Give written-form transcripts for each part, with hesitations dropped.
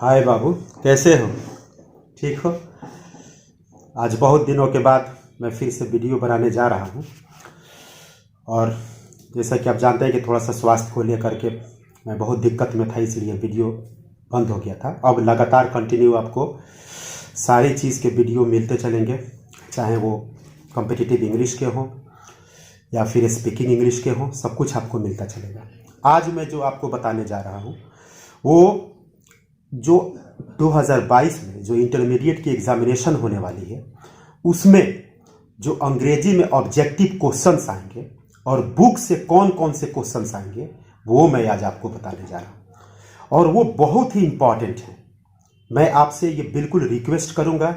हाय बाबू, कैसे हो? ठीक हो? आज बहुत दिनों के बाद मैं फिर से वीडियो बनाने जा रहा हूँ। और जैसा कि आप जानते हैं कि थोड़ा सा स्वास्थ्य को लेकर के मैं बहुत दिक्कत में था, इसलिए वीडियो बंद हो गया था। अब लगातार कंटिन्यू आपको सारी चीज़ के वीडियो मिलते चलेंगे, चाहे वो कॉम्पिटिटिव इंग्लिश के हों या फिर स्पीकिंग इंग्लिश के हों, सब कुछ आपको मिलता चलेगा। आज मैं जो आपको बताने जा रहा हूँ वो जो 2022 में जो इंटरमीडिएट की एग्जामिनेशन होने वाली है, उसमें जो अंग्रेजी में ऑब्जेक्टिव क्वेश्चंस आएंगे और बुक से कौन कौन से क्वेश्चंस आएंगे वो मैं आज आपको बताने जा रहा हूँ, और वो बहुत ही इंपॉर्टेंट है। मैं आपसे ये बिल्कुल रिक्वेस्ट करूँगा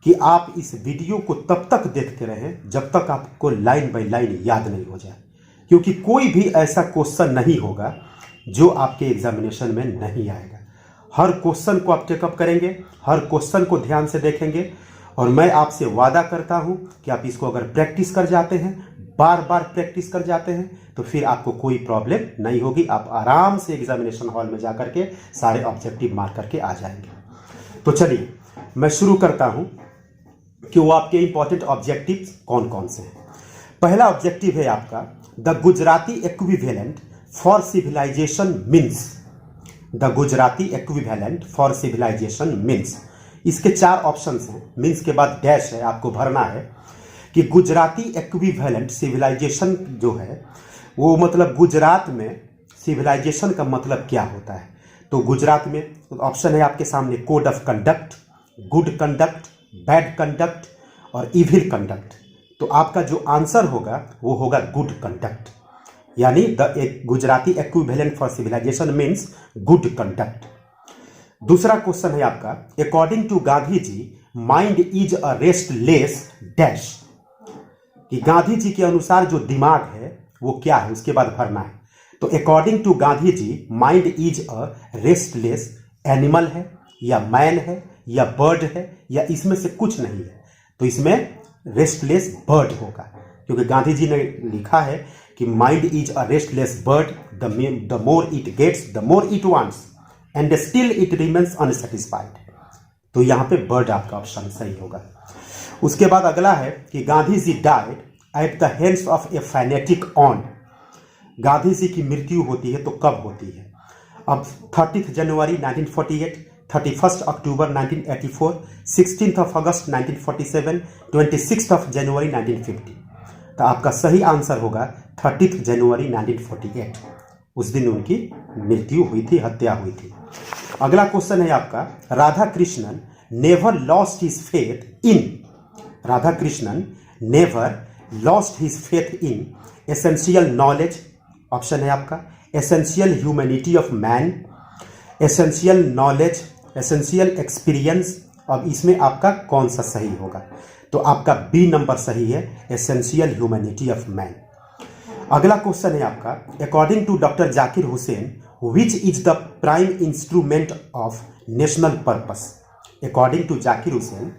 कि आप इस वीडियो को तब तक देखते रहें जब तक आपको लाइन बाय लाइन याद नहीं हो जाए, क्योंकि कोई भी ऐसा क्वेश्चन नहीं होगा जो आपके एग्जामिनेशन में नहीं आएगा। हर क्वेश्चन को आप टेकअप करेंगे, हर क्वेश्चन को ध्यान से देखेंगे, और मैं आपसे वादा करता हूं कि आप इसको अगर प्रैक्टिस कर जाते हैं, बार बार प्रैक्टिस कर जाते हैं, तो फिर आपको कोई प्रॉब्लम नहीं होगी। आप आराम से एग्जामिनेशन हॉल में जाकर के सारे ऑब्जेक्टिव मार करके आ जाएंगे। तो चलिए मैं शुरू करता हूं कि वो आपके इंपॉर्टेंट ऑब्जेक्टिव कौन कौन से हैं। पहला ऑब्जेक्टिव है आपका the Gujarati equivalent for civilization means. The Gujarati equivalent for civilization means. इसके 4 ऑप्शंस हैं। मीन्स के बाद डैश है, आपको भरना है कि गुजराती इक्विवेलेंट सिविलाइजेशन जो है वो मतलब गुजरात में सिविलाइजेशन का मतलब क्या होता है। तो गुजरात में ऑप्शन है आपके सामने code of conduct, good conduct, bad conduct और इविल कंडक्ट। तो आपका जो आंसर होगा वो होगा गुड कंडक्ट, यानी the Gujarati equivalent for civilization means good conduct. दूसरा क्वेश्चन है आपका according to Gandhi ji mind is a restless dash. कि गांधी जी के अनुसार जो दिमाग है वो क्या है, उसके बाद भरना है। तो according to Gandhi ji mind is a restless animal है या मैन है या बर्ड है या इसमें से कुछ नहीं है। तो इसमें रेस्टलेस बर्ड होगा, क्योंकि गांधी जी ने लिखा है कि mind is a restless bird, the more it gets the more it wants and still it remains unsatisfied. तो यहां पे बर्ड आपका ऑप्शन सही होगा। उसके बाद अगला है कि Gandhi ji died at the hands of a fanatic on. Gandhi ji की मृत्यु होती है तो कब होती है? अब 30 जनवरी 1948, 31 अक्टूबर 1984, 16 अगस्त 1947, 26 जनवरी 1950। तो आपका सही आंसर होगा 30 जनवरी 1948। उस दिन उनकी मृत्यु हुई थी, हत्या हुई थी। अगला क्वेश्चन है आपका Radha Krishnan never lost his faith in. Radha Krishnan never lost his faith in essential knowledge. Option है आपका essential humanity of man, essential knowledge, essential experience. अब इसमें आपका कौन सा सही होगा? तो आपका बी नंबर सही है, एसेंशियल ह्यूमैनिटी ऑफ मैन। अगला क्वेश्चन है आपका according to doctor Zakir Hussain which is the prime instrument of national purpose. According to Zakir Hussain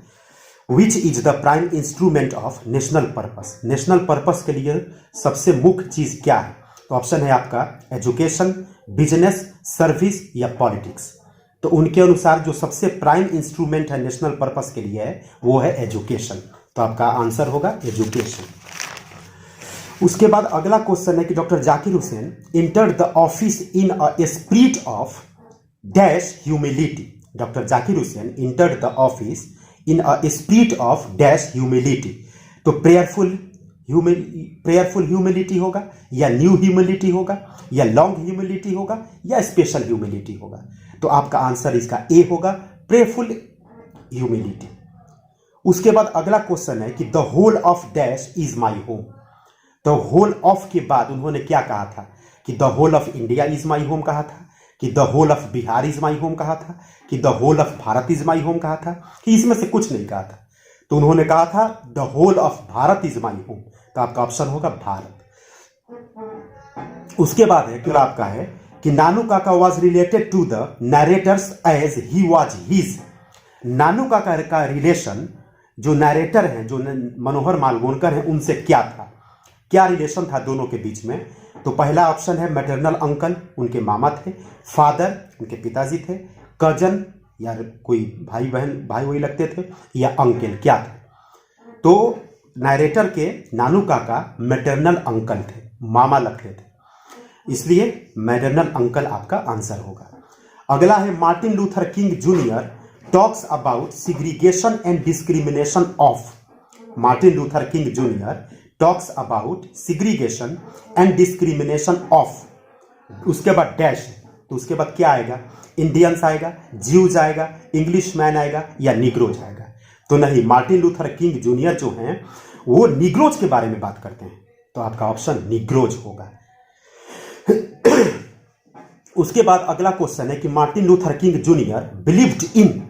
which is the prime instrument of national purpose. National purpose के लिए सबसे मुख्य चीज क्या है? तो ऑप्शन है आपका एजुकेशन, बिजनेस, सर्विस या पॉलिटिक्स। तो उनके अनुसार जो सबसे प्राइम इंस्ट्रूमेंट है नेशनल पर्पस के लिए है वो है एजुकेशन। तो आपका आंसर होगा एजुकेशन। उसके बाद अगला क्वेश्चन है कि doctor Zakir Hussain entered the office in a spirit of dash humility. Doctor Zakir Hussain entered the office in a spirit of dash humility. तो प्रेयरफुल ह्यूमिलिटी होगा या न्यू ह्यूमिलिटी होगा या लॉन्ग ह्यूमिलिटी होगा या स्पेशल ह्यूमिलिटी होगा। तो आपका आंसर इसका ए होगा, प्रेयरफुल ह्यूमिलिटी। उसके बाद अगला क्वेश्चन है कि the whole of dash is my home. The whole of के बाद उन्होंने क्या कहा था? कि the whole of India is my home कहा था, कि the whole of Bihar is my home कहा था, कि the whole of Bharat is my home कहा था, कि इसमें से कुछ नहीं कहा था। तो उन्होंने कहा था the whole of Bharat is my home. तो आपका ऑप्शन होगा भारत। उसके बाद है फिर आपका है कि Nanu Kaka was related to the narrator's as he was his. Nanu Kaka का रिलेशन जो नरेटर हैं, जो मनोहर मालगोनकर हैं, उनसे क्या था? क्या रिलेशन था दोनों के बीच में? तो पहला ऑप्शन है मैटरनल अंकल, उनके मामा थे। फादर, उनके पिताजी थे। कजन या कोई भाई बहन, भाई वही लगते थे, या अंकल, क्या थे? तो नरेटर के नानू काका मैटरनल अंकल थे, मामा लगते थे, इसलिए मैटरनल अंकल आपका आंसर होगा। अगला है Martin Luther king junior talks about segregation and discrimination of. Martin Luther king junior talks about segregation and discrimination of, उसके बाद डैश, तो उसके बाद क्या आएगा? इंडियंस आएगा, ज्यूज आएगा, इंग्लिश मैन आएगा, या निग्रोज आएगा? तो नहीं, मार्टिन लूथर किंग जूनियर जो हैं वो निग्रोज के बारे में बात करते हैं, तो आपका ऑप्शन निग्रोज होगा। उसके बाद अगला क्वेश्चन है कि Martin Luther king junior believed in,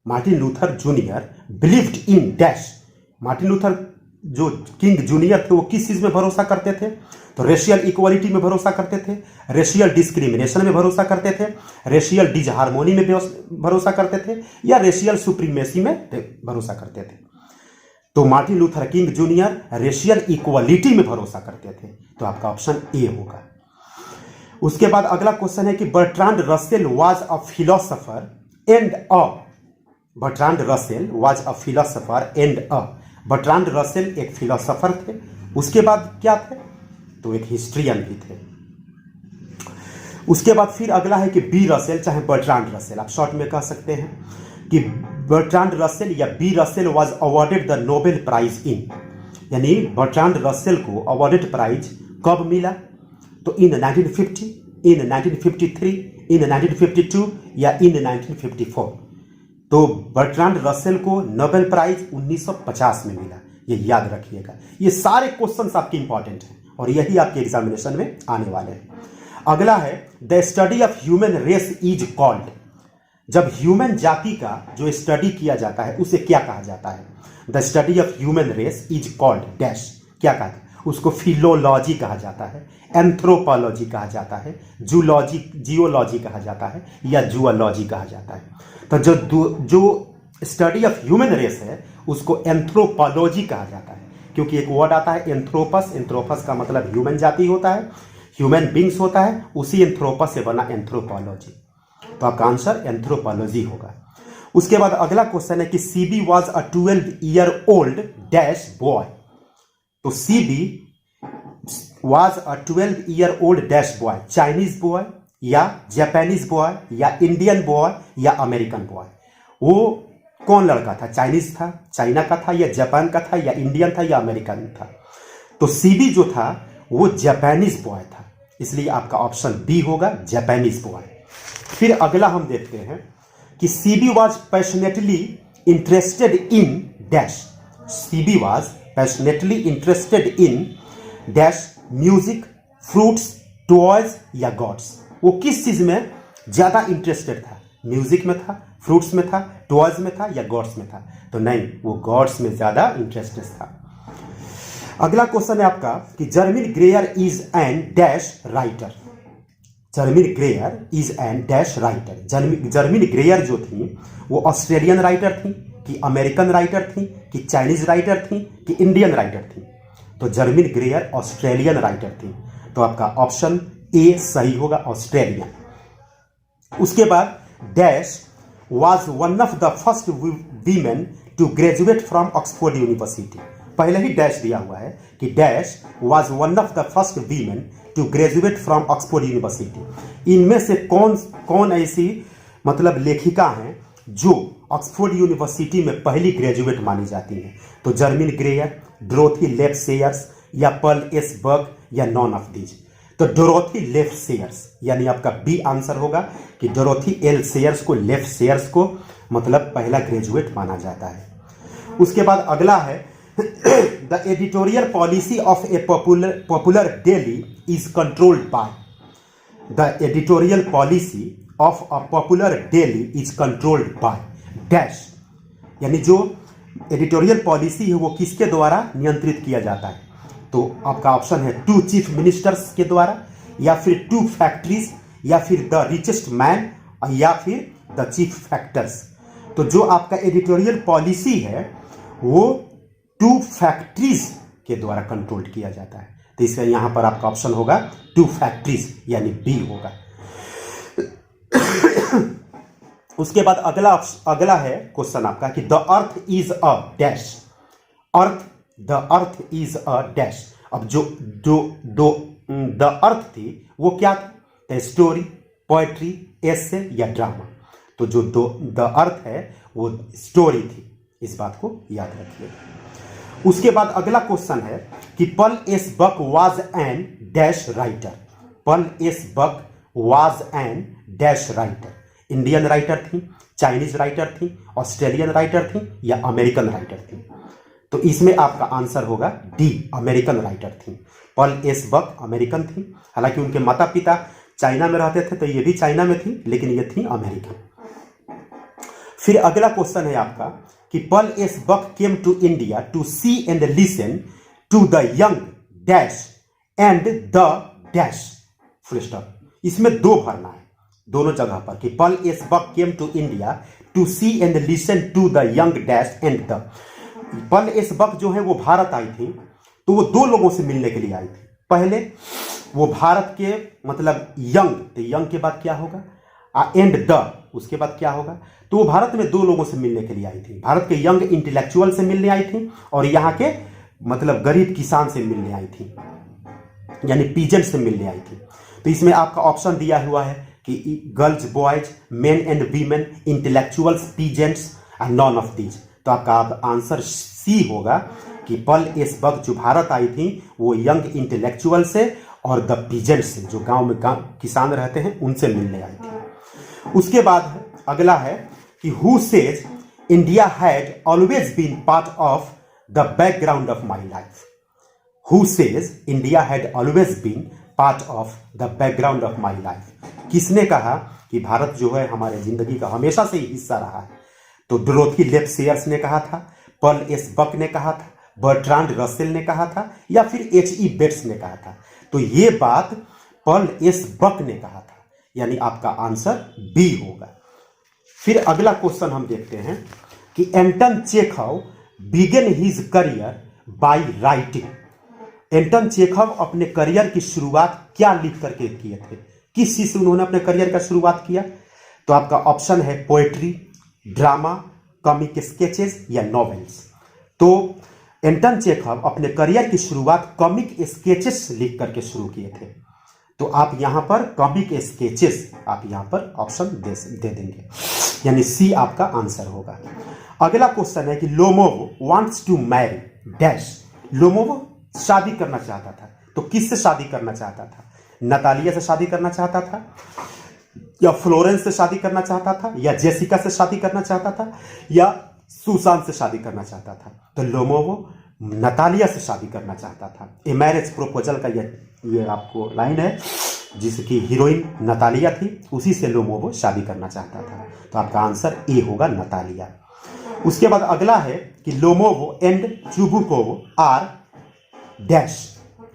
Martin Luther junior believed in dash. Martin Luther जो किंग जूनियर थे वो किस चीज में भरोसा करते थे? तो रेशियल इक्वालिटी में भरोसा करते थे, रेशियल डिस्क्रिमिनेशन में भरोसा करते थे, रेशियल डिसहार्मोनी में भरोसा करते थे, या रेशियल सुप्रीमेसी में भरोसा करते थे? तो Martin Luther king junior racial equality में भरोसा करते थे, तो आपका ऑप्शन ए होगा। उसके बाद अगला क्वेश्चन है कि Bertrand Russell was a philosopher and a, Bertrand Russell was a philosopher and a, Bertrand Russell एक फिलोसोफर थे, उसके बाद क्या थे? तो एक हिस्ट्रियन भी थे। उसके बाद फिर अगला है कि बी रसेल चाहे बर्ट्रांड रसेल, आप शॉर्ट में कह सकते हैं कि बर्ट्रांड रसेल या B Russell was awarded the Nobel prize in, यानी बर्ट्रांड रसेल को अवार्डेड प्राइज कब मिला? तो इन 1950, इन 1953, इन 1952 या इन 1954? तो बर्ट्रांड रसेल को नोबेल प्राइज 1950 में मिला, ये याद रखिएगा। ये सारे क्वेश्चंस आपके इंपॉर्टेंट हैं और यही आपके एग्जामिनेशन में आने वाले हैं। अगला है the study of human race is called. जब ह्यूमन जाति का जो स्टडी किया जाता है उसे क्या कहा जाता है? The study of human race is called dash, क्या कहा जाता है? उसको फिलोलॉजी कहा जाता है, एंथ्रोपोलॉजी कहा जाता है, जूलॉजी, जियोलॉजी कहा जाता है, या जूलॉजी कहा जाता है? तो जो स्टडी ऑफ ह्यूमन रेस है उसको एंथ्रोपोलॉजी कहा जाता है, क्योंकि एक वर्ड आता है एंथ्रोपस, एंथ्रोपस का मतलब ह्यूमन जाति होता है, ह्यूमन बींग्स होता है, उसी एंथ्रोपस से बना एंथ्रोपोलॉजी, तो आपका आंसर एंथ्रोपोलॉजी होगा। उसके बाद अगला क्वेश्चन है कि CB was a 12-year old dash boy. तो CB was a 12-year-old dash boy, Chinese boy या जापानीज बॉय या इंडियन बॉय या अमेरिकन बॉय? वो कौन लड़का था? चाइनीज था, चाइना का था, या जापान का था, या इंडियन था, या अमेरिकन था? तो सीबी जो था वो जापानीज बॉय था, इसलिए आपका ऑप्शन बी होगा, जापानीज बॉय। फिर अगला हम देखते हैं कि CB was passionately interested in dash. CB was passionately interested in dash music, fruits, toys या गॉड्स? वो किस चीज में ज्यादा इंटरेस्टेड था? म्यूजिक में था, फ्रूट्स में था, टॉयज में था, या गॉड्स में था? तो नहीं, वो गॉड्स में ज्यादा इंटरेस्टेड था। अगला क्वेश्चन है आपका कि जर्मिन ग्रेयर is an dash writer. जर्मिन ग्रेयर is an dash writer. जर्मिन ग्रेयर जो थी वो ऑस्ट्रेलियन राइटर थी कि अमेरिकन राइटर थी कि चाइनीज राइटर थी कि इंडियन राइटर थी? तो जर्मिन ग्रेयर ऑस्ट्रेलियन राइटर थी, तो आपका ऑप्शन ए सही होगा, ऑस्ट्रेलियन। उसके बाद dash was one of the first women to graduate from Oxford University. पहले ही डैश दिया हुआ है कि dash was one of the first women to graduate from Oxford University. इनमें से कौन ऐसी मतलब लेखिका हैं जो ऑक्सफोर्ड यूनिवर्सिटी में पहली ग्रेजुएट मानी जाती हैं? तो जर्मिन ग्रेयर, डोरोथी लेफ्सेयर्स या पर्ल एस बर्ग या नॉन ऑफ दीज? तो डोरोथी लेफ्सेयर्स, यानी आपका बी आंसर होगा कि डोरोथी एल सेयर्स को, लेफ्सेयर्स को मतलब पहला ग्रेजुएट माना जाता है। उसके बाद अगला है the editorial policy of A popular daily is controlled by. The editorial policy of a popular daily is controlled by dash, यानी जो एडिटोरियल पॉलिसी है वो किसके द्वारा नियंत्रित किया जाता है? तो आपका ऑप्शन है 2 चीफ मिनिस्टर्स के द्वारा, या फिर 2 फैक्ट्रीज, या फिर द रिचेस्ट मैन, या फिर द चीफ फैक्टर्स। तो जो आपका एडिटोरियल पॉलिसी है वो 2 फैक्ट्रीज के द्वारा कंट्रोल किया जाता है, तो इसलिए यहां पर आपका ऑप्शन होगा 2 फैक्ट्रीज, यानी बी होगा। उसके बाद अगला है क्वेश्चन आपका कि the earth is a dash. The earth is a dash. अब जो द अर्थ थी वो क्या थी? स्टोरी, पोएट्री, एसे या ड्रामा। तो जो द अर्थ है वो स्टोरी थी, इस बात को याद रखिए। उसके बाद अगला क्वेश्चन है कि Pearl S Buck was an dash writer. Pearl S Buck was an dash writer. Indian writer थी, चाइनीज राइटर थी, ऑस्ट्रेलियन राइटर थी या अमेरिकन राइटर थी? तो इसमें आपका आंसर होगा डी, अमेरिकन राइटर थी। पल एस बक अमेरिकन थी, हालांकि उनके माता पिता चाइना में रहते थे, तो ये भी चाइना में थी, लेकिन ये थी अमेरिकन। फिर अगला क्वेश्चन है आपका कि Pearl S Buck came to India to see and listen to the young dash and the dash, full stop. इसमें दो भरना है दोनों जगह पर कि Pearl S Buck came to India to see and listen to the young dash and the. Pearl S Buck जो है वो भारत आई थी, तो वो दो लोगों से मिलने के लिए आई थी। पहले वो भारत के मतलब यंग, तो यंग के बाद क्या होगा? एंड द, उसके बाद क्या होगा? तो वो भारत में दो लोगों से मिलने के लिए आई थी। भारत के यंग इंटेलेक्चुअल से मिलने आई थी और यहाँ के मतलब गरीब किसान से मिलने आई थी, यानी पीजेंट से मिलने आई थी। तो इसमें आपका ऑप्शन दिया हुआ है कि girls, boys, main and women, intellectuals, peasants and non of these. तो आपका आंसर सी होगा कि पल एस बक जो भारत आई थी वो यंग इंटेलेक्चुअल से और द पीजेंट से, जो गांव में किसान रहते हैं, उनसे मिलने आई थी। उसके बाद अगला है कि who says India had always been part of the background of my life. Who says India had always been part of the background of my life. किसने कहा कि भारत जो है हमारे जिंदगी का हमेशा से ही हिस्सा रहा है? तो डोरोथी लेफ्सेयर्स ने कहा था, पल एस बक ने कहा था, बर्ट्रांड रसेल ने कहा था या फिर एच.ई. बेट्स ने कहा था? तो ये बात पल एस बक ने कहा था, यानी आपका आंसर बी होगा। फिर अगला क्वेश्चन हम देखते हैं कि Anton Chekhov began his career by writing. Anton Chekhov अपने करियर की शुरुआत क्या लिख करके किए थे? किस चीज से उन्होंने अपने करियर का शुरुआत किया? तो आपका ऑप्शन है पोएट्री, ड्रामा, कॉमिक स्केचेस या नॉवेल्स। तो एंटन चेखव अपने करियर की शुरुआत कॉमिक स्केचेस लिख करके शुरू किए थे। तो आप यहां पर कॉमिक स्केचेस आप यहां पर ऑप्शन दे देंगे, यानी सी आपका आंसर होगा। अगला क्वेश्चन है कि Lomov wants to marry dash. Lomov शादी करना चाहता था, तो किससे शादी करना चाहता था? नतालिया से शादी करना चाहता था या फ्लोरेंस से शादी करना चाहता था या जेसिका से शादी करना चाहता था या सुसान से शादी करना चाहता था? तो लोमोव नतालिया से शादी करना चाहता था। ए मैरिज प्रोपोजल का ये आपको लाइन है, जिसकी हीरोइन नतालिया थी, उसी से लोमोव शादी करना चाहता था। तो आपका आंसर ए होगा, नतालिया। उसके बाद अगला है कि Lomov and Chubukov are dash.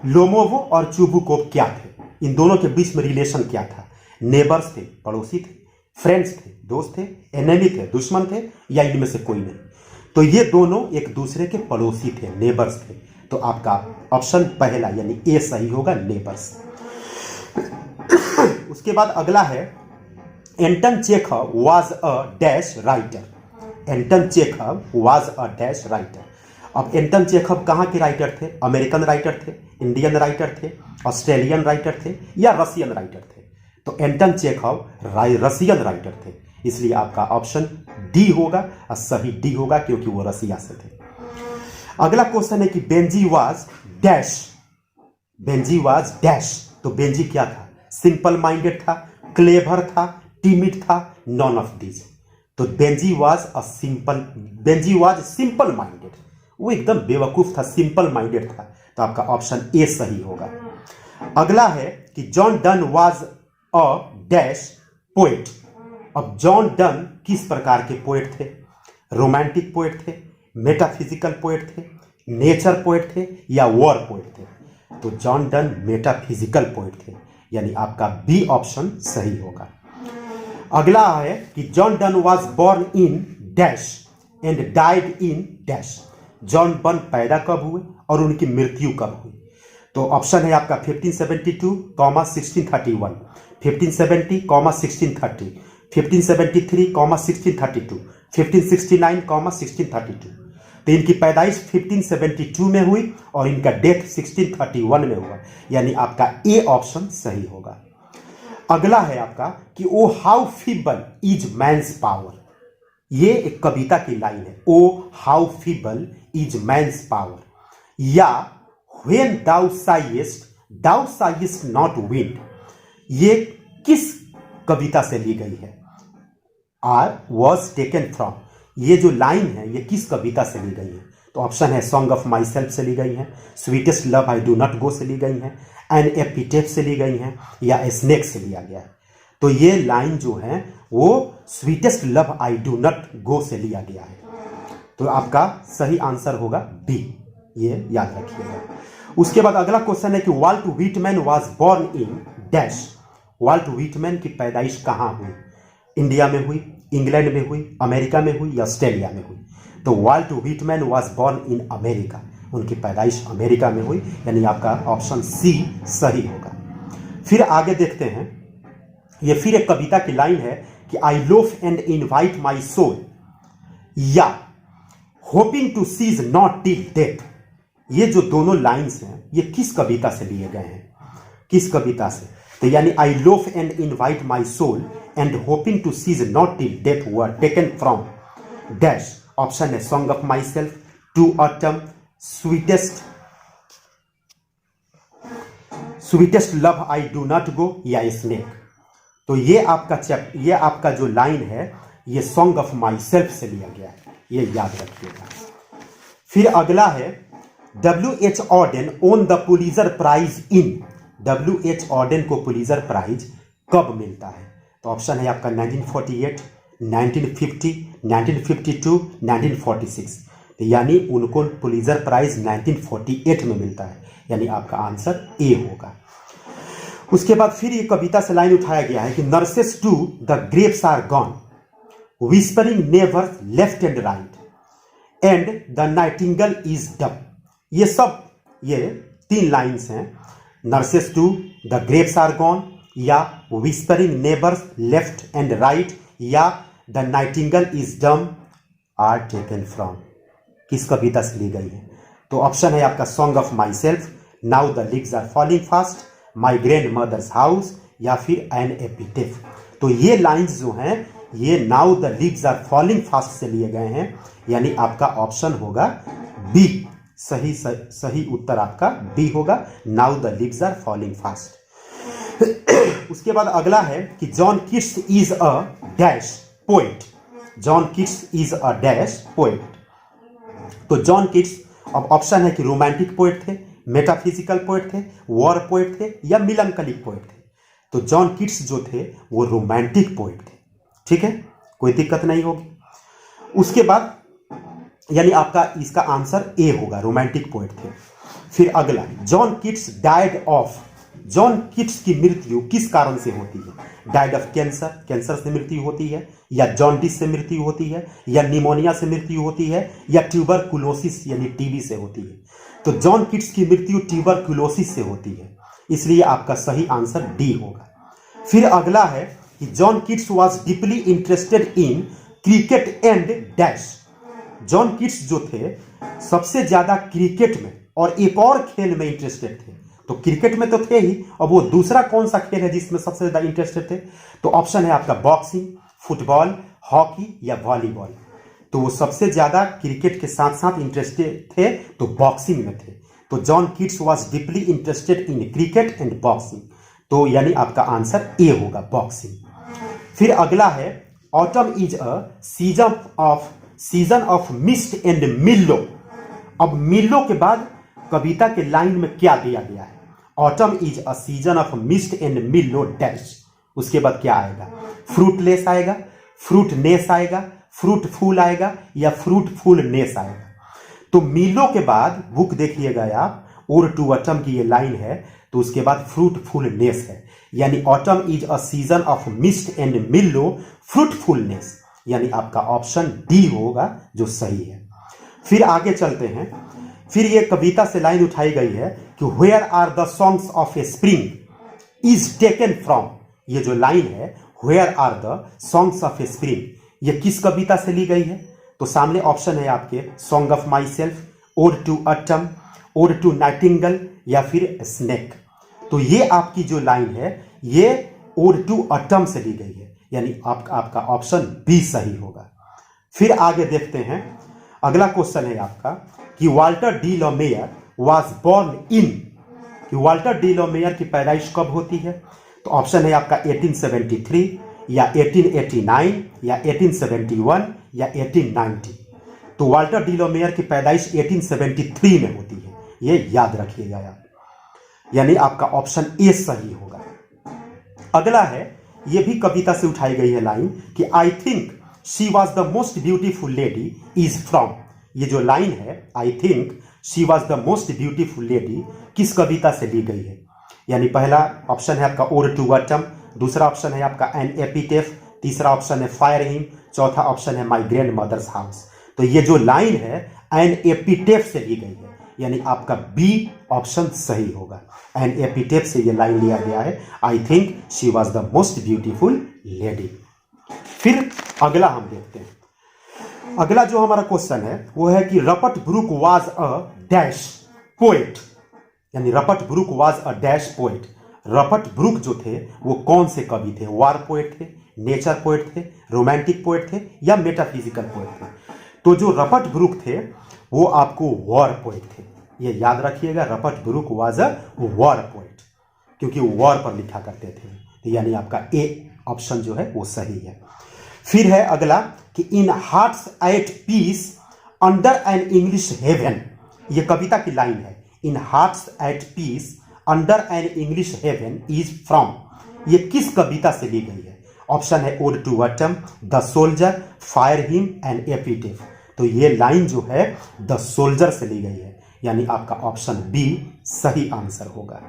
Lomov और चुबुकोव क्या थे? इन दोनों के बीच में रिलेशन क्या था? नेबर्स थे, पड़ोसी थे, फ्रेंड्स थे, दोस्त थे, एनिमी थे, दुश्मन थे, या इनमें से कोई नहीं? तो ये दोनों एक दूसरे के पड़ोसी थे, नेबर्स थे। तो आपका ऑप्शन पहला यानी ए सही होगा, नेबर्स। उसके बाद अगला है Anton Chekhov was a dash writer. Anton Chekhov was a dash writer. अब एंटन चेखव कहाँ के राइटर थे? अमेरिकन राइटर थे, इंडियन राइटर थे, ऑस्ट्रेलियन राइटर थे या रशियन राइटर थे? तो एंटन चेखव रशियन राइटर थे, इसलिए आपका ऑप्शन डी होगा और सही डी होगा, क्योंकि वो रसिया से थे। अगला क्वेश्चन है कि Benji was dash. Benji was dash. तो बेंजी क्या था? सिंपल माइंडेड था, क्लेवर था, टिमिड था, नॉन ऑफ दीज। तो बेंजी वाज सिंपल माइंडेड। वो एकदम बेवकूफ था, सिंपल माइंडेड था। तो आपका ऑप्शन ए सही होगा। अगला है कि John Donne was a dash poet. अब जॉन डन किस प्रकार के पोएट थे? रोमांटिक पोएट थे, मेटाफिजिकल पोएट थे, नेचर पोएट थे या वॉर पोएट थे? तो जॉन डन मेटाफिजिकल पोएट थे, यानी आपका बी ऑप्शन सही होगा। अगला है कि John Donne was born in dash and died in dash. John Donne पैदा कब हुए और उनकी मृत्यु कब हुई? तो ऑप्शन है आपका 1572, 1631, 1570, 1630, 1573, 1632, 1569, 1632। तो इनकी पैदाइश 1572 में हुई और इनका डेथ 1631 में हुआ, यानी आपका ए ऑप्शन सही होगा। अगला है आपका कि O how feeble is man's power. ये एक कविता की लाइन है, O how feeble is man's power, या when thou sighest not wind. ये किस कविता से ली गई है? Are was taken from. ये जो लाइन है ये किस कविता से ली गई है? तो ऑप्शन है सॉन्ग ऑफ माई सेल्फ से ली गई है, sweetest love I do not गो से ली गई है, एन एपिटेफ से ली गई है, या स्नेक से लिया गया है। तो ये लाइन जो है वो sweetest love I do not गो से लिया गया है। तो आपका सही आंसर होगा बी, ये याद रखिएगा। उसके बाद अगला क्वेश्चन है कि Walt Whitman was born in dash. Walt Whitman की पैदाइश कहाँ हुई? इंडिया में हुई, इंग्लैंड में हुई, अमेरिका में हुई या ऑस्ट्रेलिया में हुई? तो Walt Whitman was born in America, उनकी पैदाइश अमेरिका में हुई, यानी आपका ऑप्शन सी सही होगा। फिर आगे देखते हैं, ये फिर एक कविता की लाइन है कि I loaf and invite my soul, या hoping to cease not till death. ये जो दोनों लाइन्स हैं ये किस कविता से लिए गए हैं? किस कविता से? तो यानी I loaf and invite my soul and hoping to cease not till death were taken from dash. Option है song of myself, to autumn, sweetest love I do not go, या स्नेक। तो ये आपका जो line है ये song of my self से लिया गया है, ये याद रखिएगा। फिर अगला है W.H. Auden won the Pulitzer prize in. W.H. Auden को पुलिजर प्राइज कब मिलता है? तो ऑप्शन है आपका 1948, 1950, 1952, 1946। तो यानी उनको पुलिजर प्राइज 1948 में मिलता है, यानी आपका आंसर ए होगा। उसके बाद फिर ये कविता से लाइन उठाया गया है कि nurses to the graves are gone, whispering never left and right, and the nightingale is dumb. ये 3 लाइन्स हैं, nurses to the graves are gone, या whispering neighbours left and right, या the nightingale is dumb are taken from. किस कविता से ली गई है? तो ऑप्शन है आपका song of myself, now the leaves are falling fast, my grandmother's house, या फिर एन एपिटेफ। तो ये लाइन्स जो हैं ये now the leaves are falling fast से लिए गए हैं, यानी आपका ऑप्शन होगा बी। सही उत्तर आपका बी होगा, now the leaves are falling fast. उसके बाद अगला है कि John Keats is a dash poet. John Keats is a dash poet. तो जॉन किट्स, अब ऑप्शन है कि रोमांटिक पोएट थे, मेटाफिजिकल पोएट थे, वॉर पोएट थे, या मिलंकलिक पोएट थे। तो जॉन किट्स जो थे वो रोमांटिक पोएट थे, ठीक है, कोई दिक्कत नहीं होगी। उसके बाद यानी आपका इसका आंसर ए होगा, रोमांटिक पोएट थे। फिर अगला, John Keats died of. John Keats की मृत्यु किस कारण से होती है? डाइड ऑफ कैंसर, कैंसर से मृत्यु होती है, या जॉन्डिस से मृत्यु होती है, या निमोनिया से मृत्यु होती है, या ट्यूबरकुलोसिस यानी टीबी से होती है। तो जॉन किट्स की मृत्यु ट्यूबरकुलोसिस से होती है, इसलिए आपका सही आंसर डी होगा। फिर अगला है कि John kits was deeply interested in cricket and dash. John Keats जो थे सबसे ज्यादा क्रिकेट में और एक और खेल में इंटरेस्टेड थे। तो क्रिकेट में तो थे ही, और वो दूसरा कौन सा खेल है जिसमें सबसे ज्यादा इंटरेस्टेड थे? तो ऑप्शन है आपका बॉक्सिंग, फुटबॉल, हॉकी, या वॉलीबॉल। तो वो सबसे ज्यादा क्रिकेट के साथ साथ इंटरेस्टेड थे तो बॉक्सिंग में थे। तो John kits was deeply interested in cricket and boxing, तो यानी आपका आंसर ए होगा, बॉक्सिंग। फिर अगला है autumn is a season of mist and mellow. अब मिल्लो के बाद कविता के लाइन में क्या दिया गया है? Autumn is a season of mist and mellow dash. उसके बाद क्या आएगा? फ्रूटलेस आएगा, फ्रूटनेस आएगा, फ्रूटफुल आएगा, या फ्रूटफुलनेस आएगा। तो मिलो के बाद बुक देखिएगा आप, और टू ऑटम की ये लाइन है, तो उसके बाद फ्रूटफुलनेस है, यानी autumn is a season of mist and mellow fruitfulness, यानी आपका ऑप्शन डी होगा जो सही है। फिर आगे चलते हैं। फिर ये कविता से लाइन उठाई गई है कि where are the songs of a spring is taken from. ये जो लाइन है where are the songs of a spring, ये किस कविता से ली गई है? तो सामने ऑप्शन है आपके song of myself, ode to autumn, ode to nightingale या फिर स्नेक। तो ये आपकी जो लाइन है ये ओड टू ऑटम से ली गई है, यानी आपका ऑप्शन बी सही होगा। फिर आगे देखते हैं, अगला क्वेश्चन है आपका कि Walter de la Mare was born in, कि वाल्टर डी लॉमेयर की पैदाइश कब होती है? तो ऑप्शन है आपका 1873 या 1889 या 1871 या 1890। तो वाल्टर डी लॉमेयर की पैदाइश 1873 में होती है, ये याद रखिएगा आप, यानी आपका ऑप्शन ए सही होगा। अगला है, ये भी कविता से उठाई गई है लाइन कि I think she was the most beautiful lady is from, ये जो लाइन है I think she was the most beautiful lady किस कविता से ली गई है? यानी पहला ऑप्शन है आपका ओड टू ऑटम, दूसरा ऑप्शन है आपका एन एपिटेफ, तीसरा ऑप्शन है फायर हिम, चौथा ऑप्शन है माई ग्रैंड मदर्स हाउस। तो ये जो लाइन है एन एपिटेफ से ली गई है, यानी आपका बी ऑप्शन सही होगा। एन एपिटेफ से ये लाइन लिया गया है, I think she was the most beautiful lady. फिर अगला हम देखते हैं, अगला जो हमारा क्वेश्चन है वो है कि Rupert Brooke was a dash poet, यानी Rupert Brooke was a dash poet. Rupert Brooke जो थे वो कौन से कवि थे? वार पोएट थे, नेचर पोएट थे, रोमांटिक पोएट थे या मेटाफिजिकल पोएट थे? तो जो रपट ब्रूक थे वो आपको वॉर पोएट थे, ये याद रखिएगा। Rupert Brooke was a war poet, क्योंकि वॉर पर लिखा करते थे। तो यानी आपका ए ऑप्शन जो है वो सही है। फिर है अगला कि in hearts at peace under an English heaven, ये कविता की लाइन है। In hearts at peace under an English heaven is from, ये किस कविता से ली गई है? ऑप्शन है ode to autumn, the soldier, fire him and epitaph. तो ये लाइन जो है द सोल्जर से ली गई है, यानी आपका ऑप्शन बी सही आंसर होगा।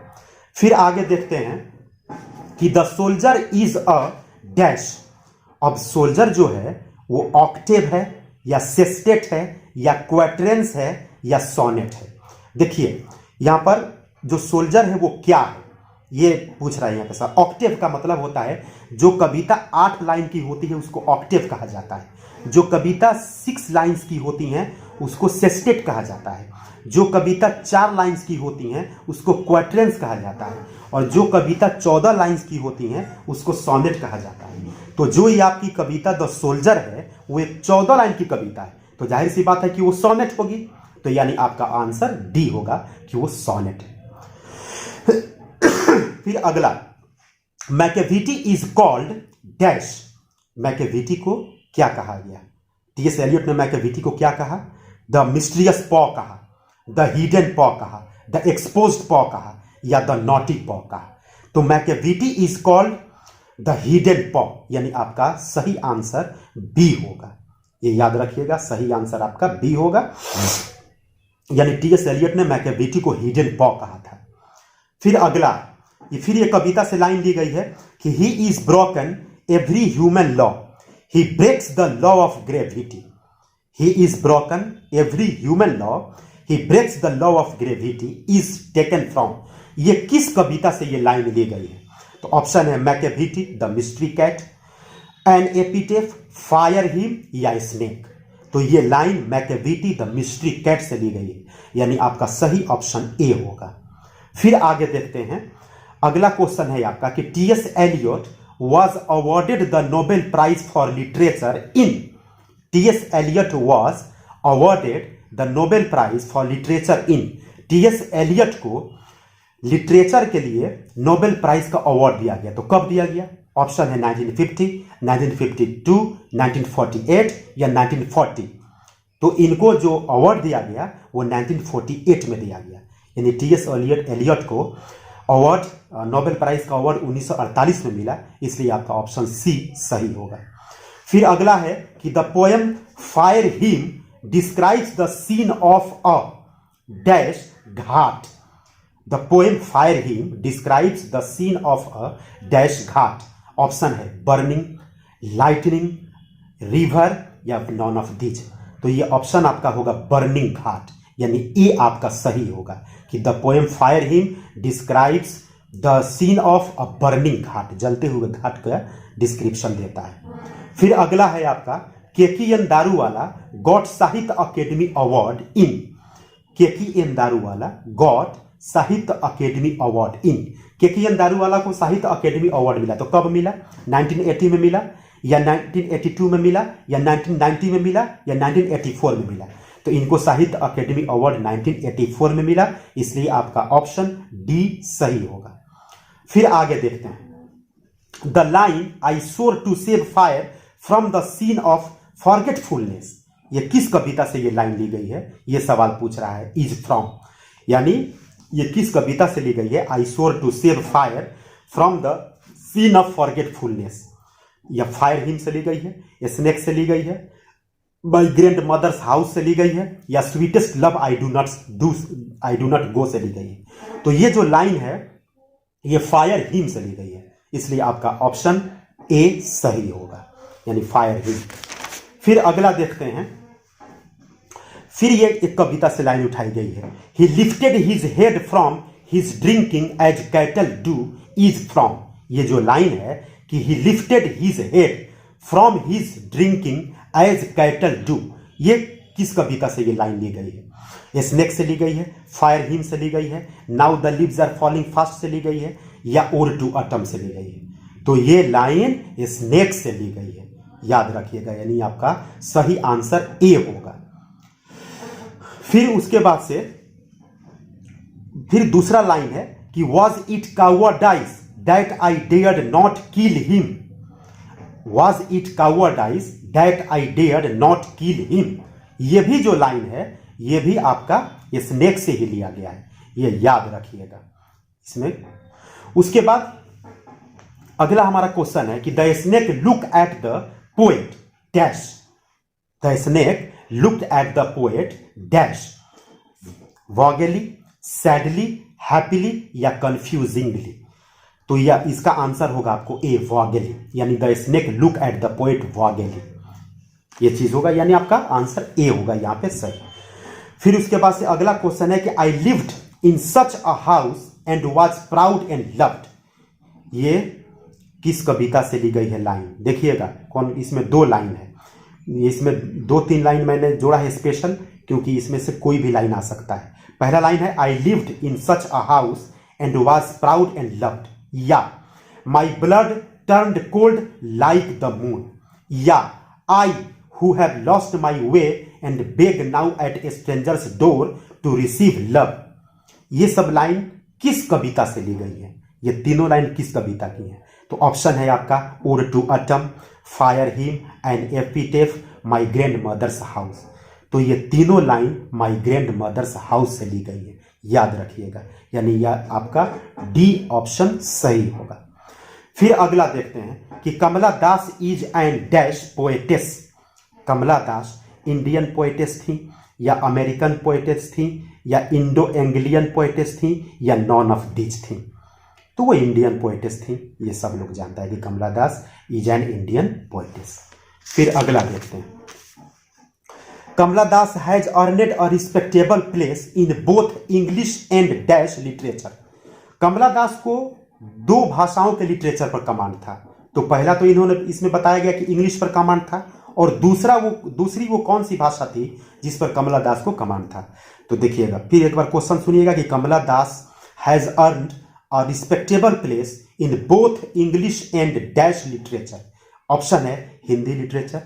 फिर आगे देखते हैं कि the soldier is a dash. अब सोल्जर जो है वो ऑक्टेव है या सेस्टेट है या क्वाट्रेंस है या सोनेट है? देखिए यहां पर जो सोल्जर है वो क्या है ये पूछ रहा है यहाँ पे सर। ऑक्टेव का मतलब होता है जो कविता 8 लाइन की होती है उसको ऑक्टेव कहा जाता है, जो कविता 6 लाइन्स की होती हैं उसको सेस्टेट कहा जाता है, जो कविता 4 लाइन्स की होती हैं उसको क्वाट्रेंस कहा जाता है, और जो कविता 14 लाइन्स की होती हैं उसको सोनेट कहा जाता है। तो जो ये आपकी कविता द सोल्जर है वो एक 14 लाइन की कविता है, तो जाहिर सी बात है कि वो सोनेट होगी। तो यानी आपका आंसर डी होगा कि वो सोनेट है। फिर अगला, Macavity is called dash, Macavity को क्या कहा गया? टीएस एलियट ने मैकेविटी को क्या कहा? द मिस्ट्रियस पॉ कहा, द हिडन पॉ कहा, द एक्सपोज्ड पॉ कहा या द नॉटी पॉ कहा? तो Macavity is called the hidden पॉ, यानी आपका सही आंसर बी होगा, ये याद रखिएगा। सही आंसर आपका बी होगा, यानी टीएस एलियट ने मैकेविटी को हिडन पॉ कहा था। फिर अगला, फिर ये कविता से लाइन ली गई है कि he is broken every human law, he breaks the law of gravity. He is broken every human law, he breaks the law of gravity is taken from, ये किस कविता से ये लाइन ली गई है? तो ऑप्शन है Macavity the mystery cat, an epitaph, fire him या स्नेक। तो ये line Macavity the mystery cat से ली गई है, यानी आपका सही ऑप्शन ए होगा। फिर आगे देखते हैं, अगला क्वेश्चन है आपका कि TS Eliot was awarded the Nobel Prize for Literature in, TS Eliot was awarded the Nobel Prize for Literature in, TS Eliot को लिटरेचर के लिए नोबेल प्राइज का अवार्ड दिया गया। तो कब दिया गया? ऑप्शन है 1950, 1952, 1948 या 1940। तो इनको जो अवार्ड दिया गया वो 1948 में दिया गया, यानी टीएस एलियट को अवार्ड, नोबेल प्राइज का अवार्ड 1948 में मिला, इसलिए आपका ऑप्शन सी सही होगा। फिर अगला है कि the poem fire him describes the scene of a dash ghat. The poem fire him describes the scene of a dash ghat. Option है बर्निंग, लाइटनिंग, रिवर या नॉन ऑफ दीज। तो ये ऑप्शन आपका होगा बर्निंग घाट, यानी ए आपका सही होगा कि the poem fire him describes the scene of a burning ghat, जलते हुए घाट का डिस्क्रिप्शन देता है। फिर अगला है आपका Keki N Daruwalla got Sahitya Akademi award in, Keki N Daruwalla got Sahitya Akademi award in, Keki N Daruwalla को साहित्य अकेडमी अवार्ड मिला, तो कब मिला? 1980 में मिला, या 1982 में मिला, या 1990 में मिला, या 1984 में मिला? तो इनको साहित्य अकेडमी अवार्ड 1984 में मिला, इसलिए आपका ऑप्शन डी सही होगा। फिर आगे देखते हैं, the line I soar to save fire from the scene of forgetfulness, ये किस कविता से ये लाइन ली गई है? ये सवाल पूछ रहा है। इज फ्रॉम, यानी ये किस कविता से ली गई है? I soar to save fire from the scene of forgetfulness, या फायर हिम से ली गई है, स्नेक से ली गई है, माई ग्रैंड मदर्स हाउस से ली गई है, या sweetest love I do not गो से ली गई है? तो ये जो लाइन है ये फायर हिम से ली गई है, इसलिए आपका ऑप्शन ए सही होगा, यानी फायर हिम। फिर अगला देखते हैं, फिर ये एक कविता से लाइन उठाई गई है, he lifted his head from his drinking as cattle do is from, ये जो लाइन है कि he lifted his head from his drinking as cattle do, ये किस कविता से ये लाइन ली गई है? स्नेक से ली गई है, फायर हिम से ली गई है, now the leaves are falling fast से ली गई है, या ओड टू ऑटम से ली गई है? तो ये लाइन स्नेक से ली गई है, याद रखिएगा, यानी आपका सही आंसर ए होगा। फिर उसके बाद से फिर दूसरा लाइन है कि was it कावर्डाइज that I dared not kill him, was it कावर्डाइज that I dared not kill him, ये भी जो लाइन है ये भी आपका स्नेक से ही लिया गया है, ये याद रखिएगा इसमें। उसके बाद अगला हमारा क्वेश्चन है कि the snake look at the poet dash, the snake looked at the poet dash, vaguely, sadly, happily, या कंफ्यूजिंगली? तो यह इसका आंसर होगा आपको ए वॉगेली, यानी the snake look at the poet vaguely, ये चीज होगा, यानी आपका आंसर ए होगा यहां पे सही। फिर उसके बाद से अगला क्वेश्चन है कि आई lived in such a house and was proud and loved, ये किस कविता से ली गई है लाइन? देखिएगा कौन, इसमें दो लाइन है, इसमें 2-3 लाइन मैंने जोड़ा है स्पेशल, क्योंकि इसमें से कोई भी लाइन आ सकता है। पहला लाइन है I lived in such a house and was proud and loved, या my blood turned cold like the moon, या I who have lost my way and beg now at a stranger's door to receive love, ये सब line किस कविता से ली गई है? ये तीनों लाइन किस कविता की है? तो ऑप्शन है आपका ode to autumn, fire him, and epitaph, my grandmother's house. तो ये तीनों line my grandmother's house से ली गई है, याद रखिएगा, यानी यह आपका डी ऑप्शन सही होगा। फिर अगला देखते हैं कि Kamala Das is an dash poetess, Kamala Das Indian poetess थी, या अमेरिकन पोएटेस थी, या इंडो एंग्लियन पोएटेस थी, या नॉन ऑफ दीज थी? तो वो इंडियन पोएटेस थी, ये सब लोग जानता है कि Kamala Das is an Indian poetess. फिर अगला देखते हैं, Kamala Das has earned a respectable place in both English and dash literature, Kamala Das को 2 भाषाओं के लिटरेचर पर कमांड था। तो पहला तो इन्होंने इसमें बताया गया कि इंग्लिश पर कमांड था, और दूसरी वो कौन सी भाषा थी जिस पर कमला दास को कमांड था? तो देखिएगा, फिर एक बार क्वेश्चन सुनिएगा कि Kamala Das has earned a respectable place in both English and dash literature, option है Hindi literature,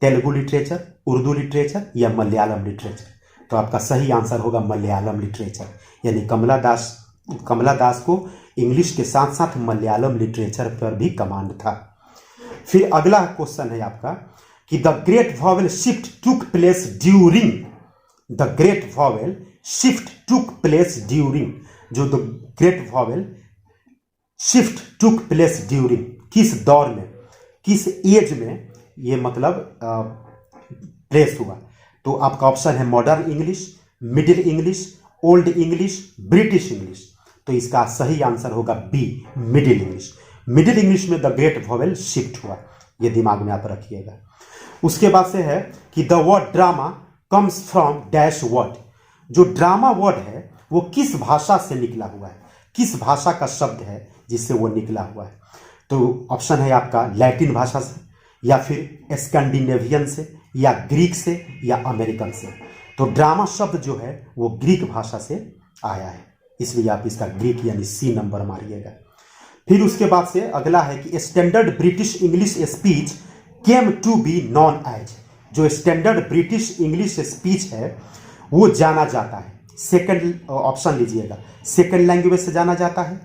Telugu literature, Urdu literature, या मलयालम लिटरेचर? तो आपका सही आंसर होगा मलयालम लिटरेचर, यानी कमला दास को इंग्लिश के साथ साथ मलयालम लिटरेचर पर भी कमांड था। फिर अगला क्वेश्चन है आपका कि the great vowel shift took place during, the great vowel shift took place during, जो the great vowel shift took place during, किस दौर में, किस एज में ये मतलब प्लेस हुआ? तो आपका ऑप्शन है modern English, middle English, old English, British English. तो इसका सही आंसर होगा B middle English, middle English में द ग्रेट वॉवेल शिफ्ट हुआ, ये दिमाग में आप रखिएगा। उसके बाद से है कि the word drama comes from dash word, जो ड्रामा वर्ड है वो किस भाषा से निकला हुआ है? किस भाषा का शब्द है जिससे वो निकला हुआ है? तो ऑप्शन है आपका लैटिन भाषा से, या फिर स्कैंडिनेवियन से, या ग्रीक से, या अमेरिकन से। तो ड्रामा शब्द जो है वो ग्रीक भाषा से आया है, इसलिए आप इसका ग्रीक यानी सी नंबर मारिएगा। फिर उसके बाद से अगला है कि standard British English speech came to be known as. जो स्टैंडर्ड ब्रिटिश इंग्लिश स्पीच है वो जाना जाता है, सेकंड ऑप्शन लीजिएगा, सेकंड लैंग्वेज से जाना जाता है,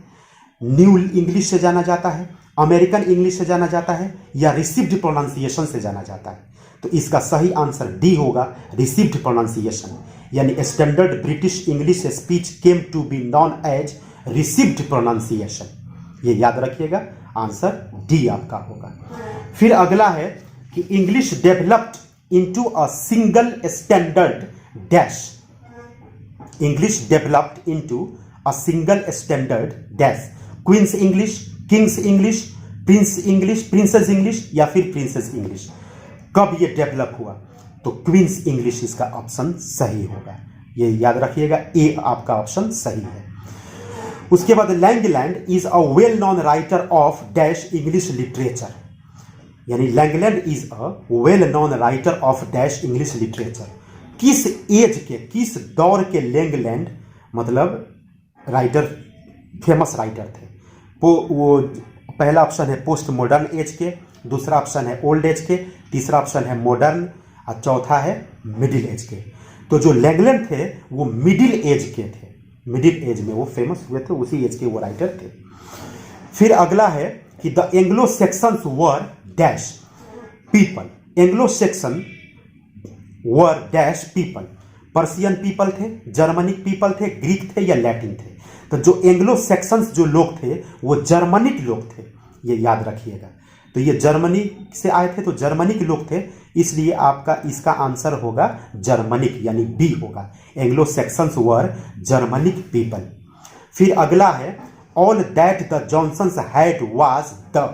न्यू इंग्लिश से जाना जाता है, अमेरिकन इंग्लिश से जाना जाता है, या रिसीव्ड प्रोनाउंसिएशन से जाना जाता है। तो इसका सही आंसर डी होगा, रिसीव्ड प्रोनाउंसिएशन, यानी standard British English speech came to be known as received pronunciation. ये याद रखिएगा, आंसर डी आपका होगा। फिर अगला है कि English developed into a single standard dash. English developed into a single standard dash. Queen's English, king's English, prince English, princess English, या फिर प्रिंसेस इंग्लिश। कब ये डेवलप हुआ? तो क्वींस इंग्लिश इसका ऑप्शन सही होगा, ये याद रखिएगा, ए आपका ऑप्शन सही है। उसके बाद Langland is a well known writer of dash English literature, यानी Langland is a well known writer of dash English literature. किस एज के, किस दौर के लैंगलैंड मतलब राइटर, फेमस राइटर थे? वो पहला ऑप्शन है पोस्ट मॉडर्न एज के, दूसरा ऑप्शन है ओल्ड एज के, तीसरा ऑप्शन है मॉडर्न, और चौथा है मिडिल एज के। तो जो लैंगलैंड थे वो मिडिल एज के थे, मिडिल एज में वो फेमस हुए थे, उसी एज के वो राइटर थे। फिर अगला है कि the Anglo Saxons were dash people. Anglo Saxon were dash people. Persian people थे, जर्मनिक पीपल थे, ग्रीक थे, या लैटिन थे? तो जो एंग्लो सेक्शंस जो लोग थे वो जर्मनिक लोग थे, ये याद रखिएगा। तो ये जर्मनी से आए थे, तो जर्मनिक लोग थे, इसलिए आपका इसका आंसर होगा जर्मनिक, यानी बी होगा, Anglo Saxons were Germanic people. फिर अगला है all that the Johnsons had was the.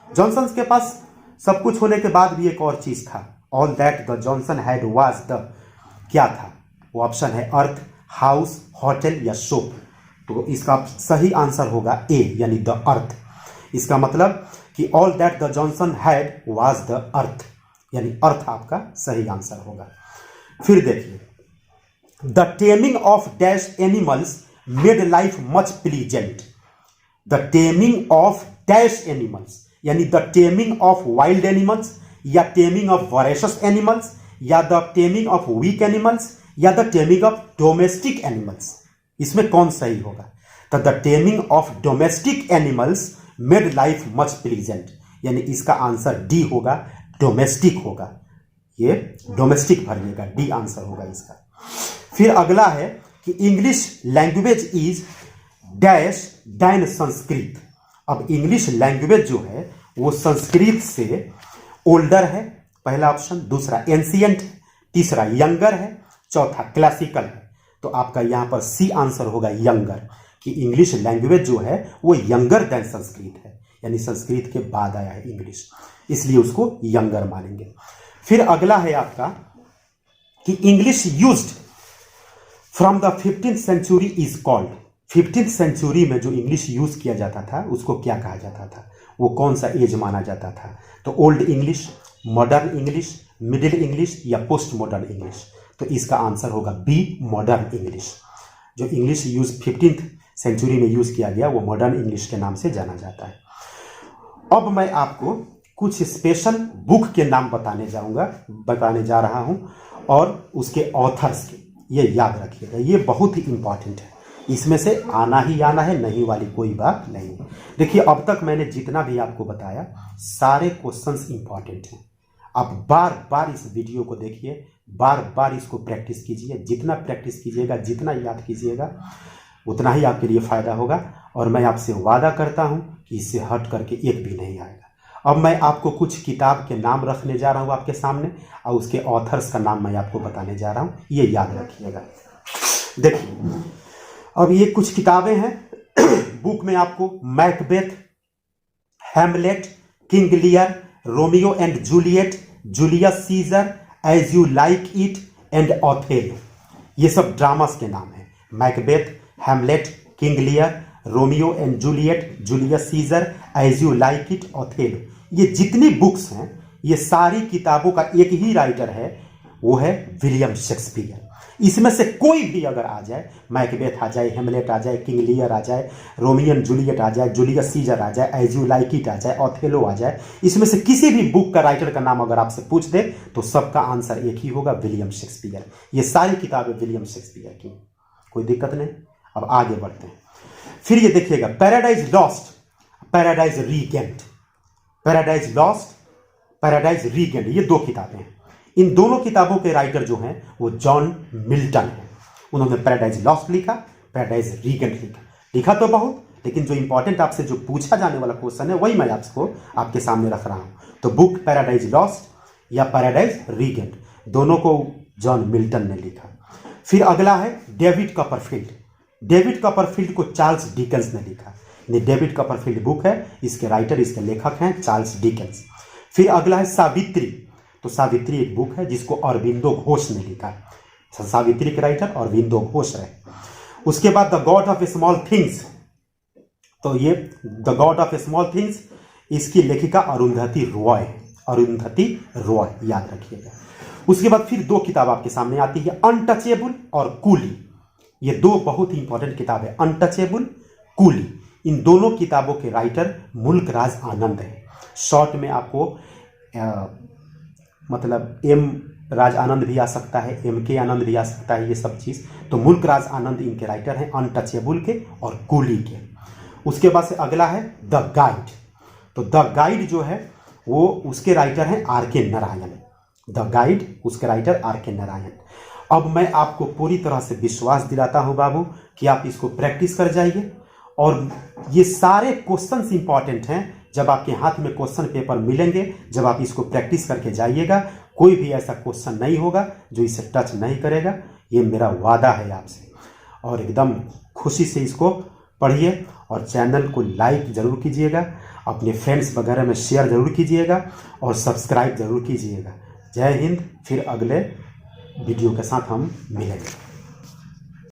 Johnsons के पास सब कुछ होने के बाद भी एक और चीज था, all that the Johnson had was the, क्या था? वो ऑप्शन है अर्थ, हाउस, होटल, या शॉप। तो इसका सही आंसर होगा ए, यानी द अर्थ। इसका मतलब कि all that the Johnson had was the earth, यानी अर्थ आपका सही आंसर होगा। फिर देखिए, the taming of dash animals made life much pleasant. The taming of dash animals, यानी the taming of wild animals, या टेमिंग ऑफ वॉरेशियस एनिमल्स, या the taming of weak animals, या the taming of domestic animals. इसमें कौन सही होगा? तो the taming of domestic animals made life much pleasant, यानी इसका आंसर डी होगा, डोमेस्टिक होगा। ये डोमेस्टिक भरिएगा, डी आंसर होगा इसका। फिर अगला है कि English language is dash than Sanskrit. अब इंग्लिश लैंग्वेज जो है वो संस्कृत से ओल्डर है, पहला ऑप्शन, दूसरा एंशियंट है, तीसरा यंगर है, चौथा क्लासिकल है। तो आपका यहां पर सी आंसर होगा यंगर, कि इंग्लिश लैंग्वेज जो है वो यंगर देन संस्कृत है, यानी संस्कृत के बाद आया है इंग्लिश, इसलिए उसको यंगर मानेंगे। फिर अगला है आपका कि English used from the 15th century is called. 15th century में जो इंग्लिश यूज किया जाता था उसको क्या कहा जाता था? वो कौन सा एज माना जाता था? तो old English, modern English, middle English, या पोस्ट मॉडर्न इंग्लिश? तो इसका आंसर होगा बी, मॉडर्न इंग्लिश। जो इंग्लिश यूज 15th सेंचुरी में यूज किया गया वो मॉडर्न इंग्लिश के नाम से जाना जाता है। अब मैं आपको कुछ स्पेशल बुक के नाम बताने जा रहा हूं और उसके ऑथर्स के, ये याद रखिएगा, ये बहुत ही इंपॉर्टेंट है, इसमें से आना ही आना है, नहीं वाली कोई बात नहीं। देखिए, अब तक मैंने जितना भी आपको बताया सारे क्वेश्चंस इंपॉर्टेंट हैं। आप बार बार इस वीडियो को देखिए, बार बार इसको प्रैक्टिस कीजिए, जितना प्रैक्टिस कीजिएगा, जितना याद कीजिएगा, उतना ही आपके लिए फायदा होगा। और मैं आपसे वादा करता हूं कि इससे हट करके एक भी नहीं आएगा। अब मैं आपको कुछ किताब के नाम रखने जा रहा हूं आपके सामने, और उसके ऑथर्स का नाम मैं आपको बताने जा रहा हूं, ये याद रखिएगा। देखिए, अब ये कुछ किताबें हैं बुक में आपको Macbeth, Hamlet, King Lear, Romeo and Juliet, Julius Caesar, as you like it, and Othello, ये सब ड्रामास के नाम हैं। Macbeth, Hamlet, King Lear, Romeo and Juliet, Julius Caesar, as you like it, Othello, ये जितनी books हैं ये सारी किताबों का एक ही राइटर है, वो है विलियम शेक्सपियर। इसमें से कोई भी अगर आ जाए, मैकबेथ आ जाए, हेमलेट आ जाए, किंग लियर आ जाए, रोमियो एंड जूलियट आ जाए, जूलियस सीजर आ जाए, एज यू लाइक इट आ जाए, ओथेलो आ जाए, इसमें से किसी भी बुक का राइटर का नाम अगर आपसे पूछ दे तो सबका आंसर एक ही होगा, विलियम शेक्सपियर। ये सारी किताबें विलियम शेक्सपियर की, कोई दिक्कत नहीं। अब आगे बढ़ते हैं। फिर ये देखिएगा, paradise lost, paradise regained, paradise lost, paradise regained, ये दो किताबें हैं। इन दोनों किताबों के राइटर जो हैं वो जॉन मिल्टन हैं। उन्होंने पैराडाइज लॉस्ट लिखा, पैराडाइज रीगेंट लिखा। लिखा तो बहुत, लेकिन जो इंपॉर्टेंट आपसे जो पूछा जाने वाला क्वेश्चन है वही मैं आपको आपके सामने रख रहा हूं। तो बुक पैराडाइज लॉस्ट या पैराडाइज रीगेंट, दोनों को जॉन मिल्टन ने लिखा। फिर अगला है डेविड कॉपरफील्ड। डेविड कॉपरफील्ड को चार्ल्स डिकेंस ने लिखा। ये डेविड कॉपरफील्ड बुक है, इसके राइटर, इसके लेखक हैं चार्ल्स डिकेंस। फिर अगला है सावित्री। तो सावित्री एक बुक है जिसको अरविंदो घोष ने लिखा। सावित्री के राइटर अरविंदो घोष है। उसके बाद the God of small things, तो ये the God of small things, इसकी लेखिका अरुंधति रॉय है। अरुंधति रॉय याद रखिएगा। उसके बाद फिर दो किताब आपके सामने आती है, अनटचेबल और कूली। ये दो बहुत ही इंपॉर्टेंट किताब है, अनटचेबल, कूली। इन दोनों किताबों के राइटर मुल्क राज आनंद है। शॉर्ट में आपको मतलब एम राज आनंद भी आ सकता है, एम के आनंद भी आ सकता है, ये सब चीज़। तो मुल्क राज आनंद इनके राइटर हैं, अनटचेबल के और कूली के। उसके बाद से अगला है द गाइड। तो द गाइड जो है वो उसके राइटर हैं आर के नारायण। द गाइड उसके राइटर आर के नारायण। अब मैं आपको पूरी तरह से विश्वास दिलाता हूं बाबू कि आप इसको प्रैक्टिस कर जाइए, और ये सारे क्वेश्चंस इंपॉर्टेंट हैं। जब आपके हाथ में क्वेश्चन पेपर मिलेंगे, जब आप इसको प्रैक्टिस करके जाइएगा, कोई भी ऐसा क्वेश्चन नहीं होगा जो इसे टच नहीं करेगा, ये मेरा वादा है आपसे। और एकदम खुशी से इसको पढ़िए, और चैनल को लाइक ज़रूर कीजिएगा, अपने फ्रेंड्स वगैरह में शेयर ज़रूर कीजिएगा, और सब्सक्राइब ज़रूर कीजिएगा। जय हिंद। फिर अगले वीडियो के साथ हम मिलेंगे।